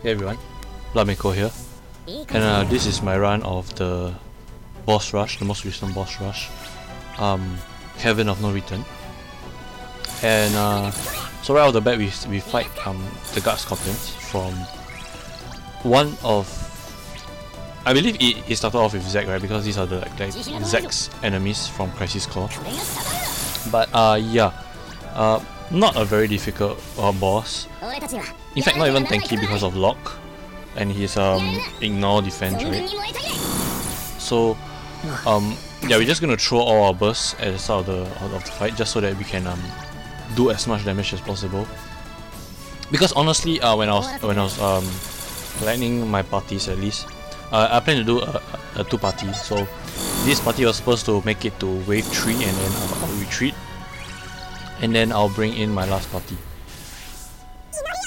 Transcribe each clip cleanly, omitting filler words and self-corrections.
Hey everyone, Blamiko here, and this is my run of the boss rush, the most recent boss rush, Heaven of No Return. And so right off the bat we fight the guard scorpions from one of, I believe it started off with Zack, right, because these are the like Zack's enemies from Crisis Core. But not a very difficult boss. In fact, not even tanky because of lock and his ignore defense, right? So yeah, we're just gonna throw all our bursts at the start of the fight just so that we can do as much damage as possible. Because honestly, when I was planning my parties, at least I plan to do a 2-party. So this party was supposed to make it to wave 3 and then I'll retreat, and then I'll bring in my last party.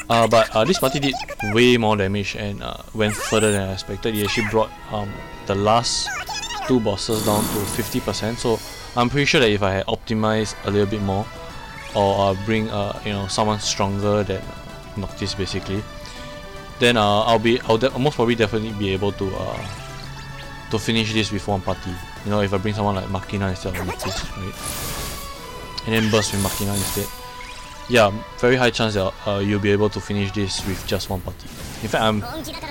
But this party did way more damage and went further than I expected. It actually brought the last 2 bosses down to 50%. So I'm pretty sure that if I had optimized a little bit more, or bring someone stronger than Noctis basically, then I'll most probably definitely be able to finish this with 1 party. You know, if I bring someone like Machina instead of Noctis, right? And then burst with Machina instead. Yeah, very high chance that you'll be able to finish this with just 1 party. In fact,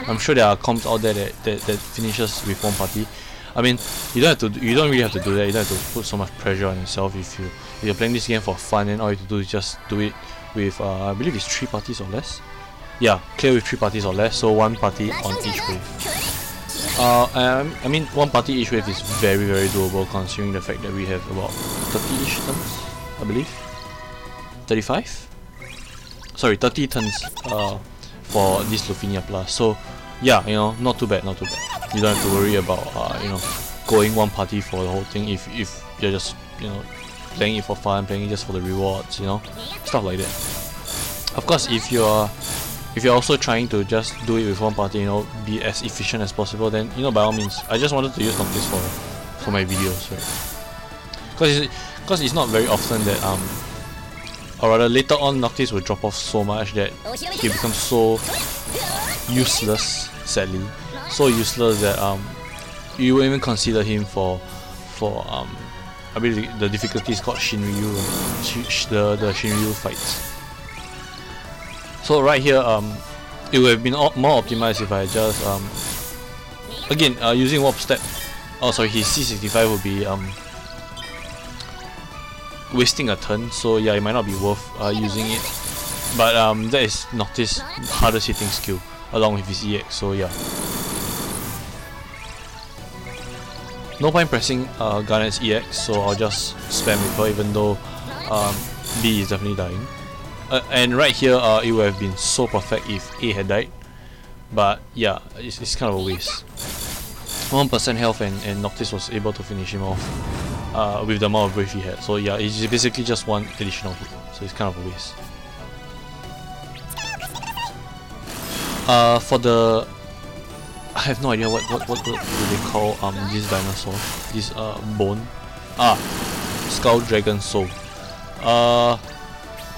I'm sure there are comps out there that finishes with 1 party. I mean, you don't really have to do that. You don't have to put so much pressure on yourself. If you're playing this game for fun, and all you have to do is just do it with I believe it's 3 parties or less. Yeah, clear with 3 parties or less. So 1 party on each wave. I mean, 1 party each wave is very doable considering the fact that we have about 30-ish turns, I believe. 35? Sorry, 30 turns for this Lufenia Plus. So yeah, not too bad, not too bad. You don't have to worry about going 1 party for the whole thing if you're just playing it for fun, playing it just for the rewards, stuff like that. Of course, if you're also trying to just do it with 1 party, be as efficient as possible, then by all means. I just wanted to use Noctis for my videos, right? Because it's not very often that or rather later on Noctis will drop off so much that he becomes so useless, sadly. So useless that you won't even consider him for I believe the difficulty is called Shinryu, the Shinryu fights. So right here it would have been more optimized if I just again using warp step. Oh sorry, his C65 would be wasting a turn, so yeah, it might not be worth using it. But that is Noctis' hardest hitting skill along with his EX, so yeah. No point pressing Garnet's EX, so I'll just spam with her even though B is definitely dying. And right here it would have been so perfect if A had died, but yeah, it's kind of a waste. 1% health and Noctis was able to finish him off with the amount of brave he had. So yeah, it's basically just 1 additional hit, so it's kind of a waste. For the, I have no idea what do they call this dinosaur, this bone. Skull Dragon Soul.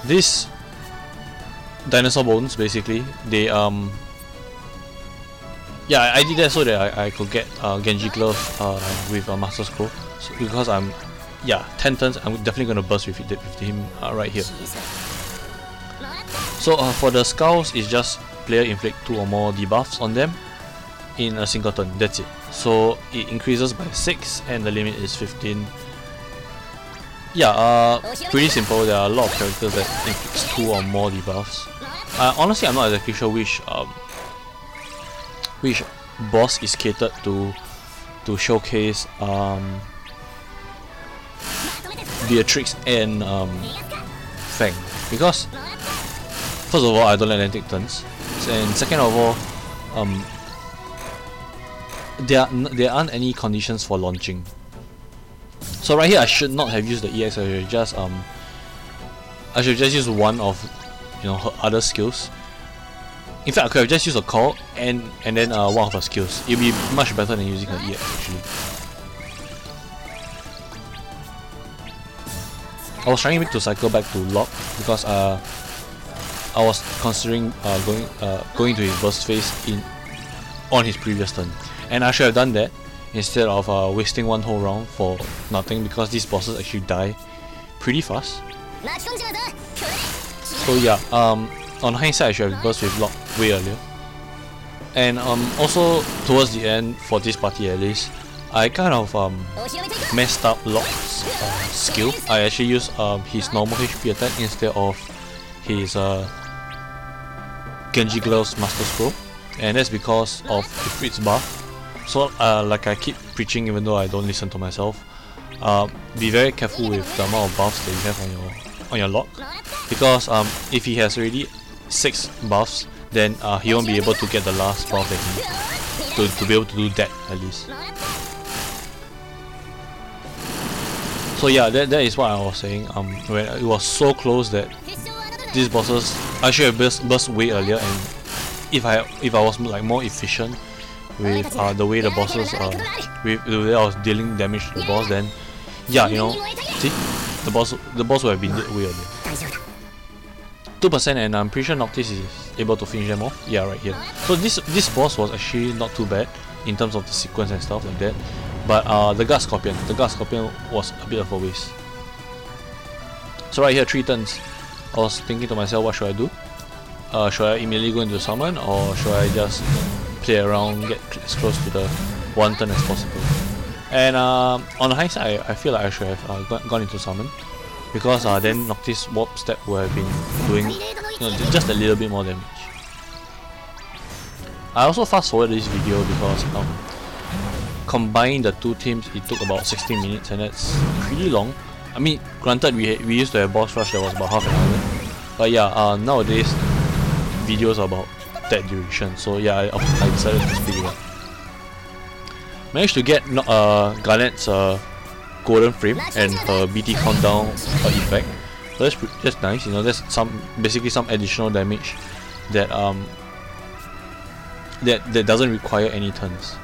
This dinosaur bones basically, they yeah, I did that so that I could get Genji Glove with Master Scroll. So because 10 turns, I'm definitely gonna burst with him right here. So for the skulls, it's just player inflict 2 or more debuffs on them in a single turn. That's it. So it increases by 6 and the limit is 15. Yeah, pretty simple. There are a lot of characters that inflicts 2 or more debuffs. Honestly, I'm not exactly sure which boss is catered to showcase Beatrix and Fang, because first of all, I don't let them take turns, and second of all, there aren't any conditions for launching. So right here, I should not have used the EX. I should just use 1 of her other skills. In fact, I could have just used a call and then 1 of her skills. It'd be much better than using her EX actually. I was trying to cycle back to lock because I was considering going to his burst phase on his previous turn, and I should have done that instead of wasting one whole round for nothing, because these bosses actually die pretty fast. So yeah, on hindsight I should have burst with Lock way earlier. And also towards the end, for this party at least, I kind of messed up Lock's skill. I actually used his normal HP attack instead of his Genji Gloves Master Scroll, and that's because of Ifrit's buff. So like I keep preaching, even though I don't listen to myself, be very careful with the amount of buffs that you have on your Lock, because if he has already 6 buffs, then he won't be able to get the last buff that he needs to be able to do that at least. So yeah, that is what I was saying. When it was so close that these bosses, I should have burst way earlier, and if I was like more efficient with the way the bosses with the way I was dealing damage to the boss, then yeah, you know, see, the boss would have been dead way earlier. 2%, and I'm pretty sure Noctis is able to finish them off. Yeah, right here. So this boss was actually not too bad in terms of the sequence and stuff like that. But the Guard Scorpion was a bit of a waste. So right here, 3 turns. I was thinking to myself, what should I do? Should I immediately go into summon, or should I just play around, get as close to the 1 turn as possible? And on hindsight, I feel like I should have gone into summon, because then Noctis Warp Step would have been doing, you know, just a little bit more damage. I also fast forward this video because combining the 2 teams, it took about 16 minutes, and that's pretty long. I mean, granted, we used to have boss rush that was about half an hour, but yeah, nowadays videos are about that duration. So yeah, I decided to speed it up. Managed to get Garnet's golden frame and her BT countdown effect. So that's nice. You know, that's basically some additional damage that that doesn't require any turns.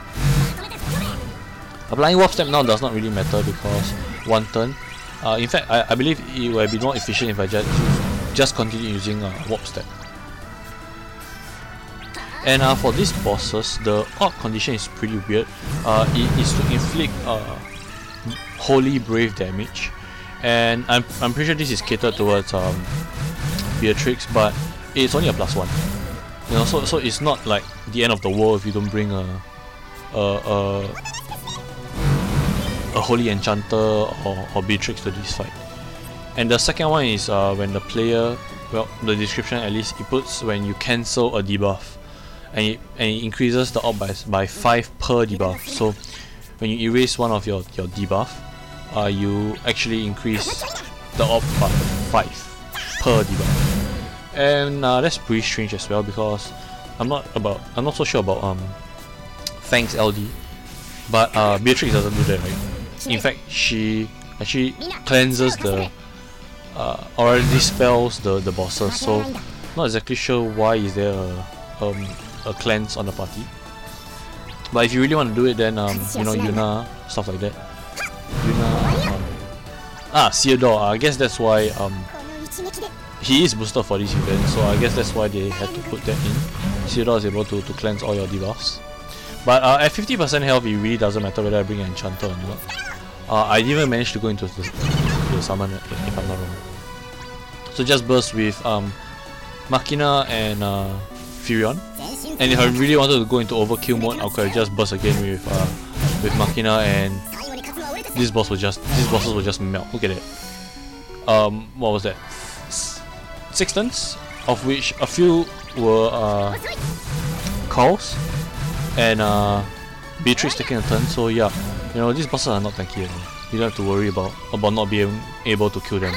Applying Warp Step now does not really matter because 1 turn. In fact, I believe it would be more efficient if I just continue using Warp Step. And for these bosses, the odd condition is pretty weird. It is to inflict Holy Brave damage, and I'm pretty sure this is catered towards Beatrix, but it's only a +1. You know, so it's not like the end of the world if you don't bring a Holy Enchanter or Beatrix to this fight. And the second one is when the player, well, the description at least, it puts when you cancel a debuff, and it increases the op by 5 per debuff. So when you erase one of your debuff, you actually increase the op by 5 per debuff. And that's pretty strange as well, because I'm not so sure about Fang's LD, but Beatrix doesn't do that, right? In fact, she actually cleanses the or dispels the bosses. So not exactly sure why is there a cleanse on the party. But if you really want to do it, then you know, Yuna, stuff like that. Yuna, Theodore. I guess that's why he is boosted for this event, so I guess that's why they had to put that in. Theodore is able to cleanse all your debuffs. But at 50% health, it really doesn't matter whether I bring an enchanter or not. I didn't even manage to go into the summon, if I'm not wrong. So just burst with Machina and Furion. And if I really wanted to go into overkill mode, I could just burst again with Machina, and these bosses will just melt. Look at it. What was that? 6 turns, of which a few were calls, and Beatrix taking a turn. So yeah, you know, these bosses are not tanky at all. You don't have to worry about not being able to kill them.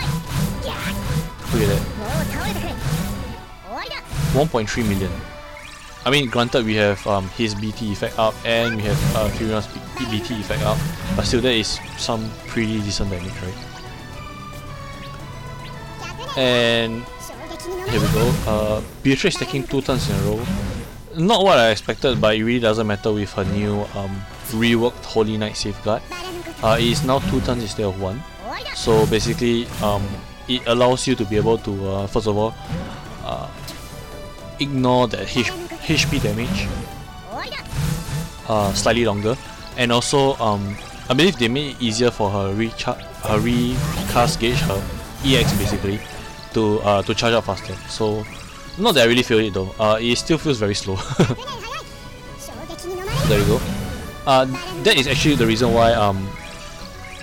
Look at that. 1.3 million. I mean, granted, we have his BT effect up, and we have Furion's BT effect up, but still, that is some pretty decent damage, right? And here we go. Beatrix taking 2 turns in a row. Not what I expected, but it really doesn't matter with her new reworked Holy Knight Safeguard. It is now 2 turns instead of 1. So basically, it allows you to be able to first of all ignore that HP damage slightly longer, and also I believe they made it easier for her recast gauge, her EX basically, to charge up faster. So not that I really feel it though. It still feels very slow. There you go. That is actually the reason why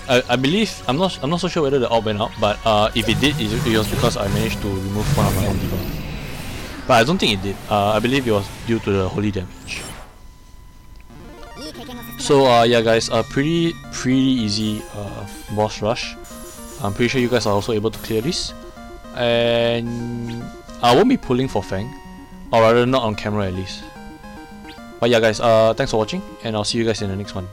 I believe I'm not so sure whether the orb went out, but if it did, it was because I managed to remove one of my own debuff. But I don't think it did. I believe it was due to the holy damage. So yeah guys, pretty easy boss rush. I'm pretty sure you guys are also able to clear this, and I won't be pulling for Fang, or rather not on camera at least. But yeah guys, thanks for watching, and I'll see you guys in the next one.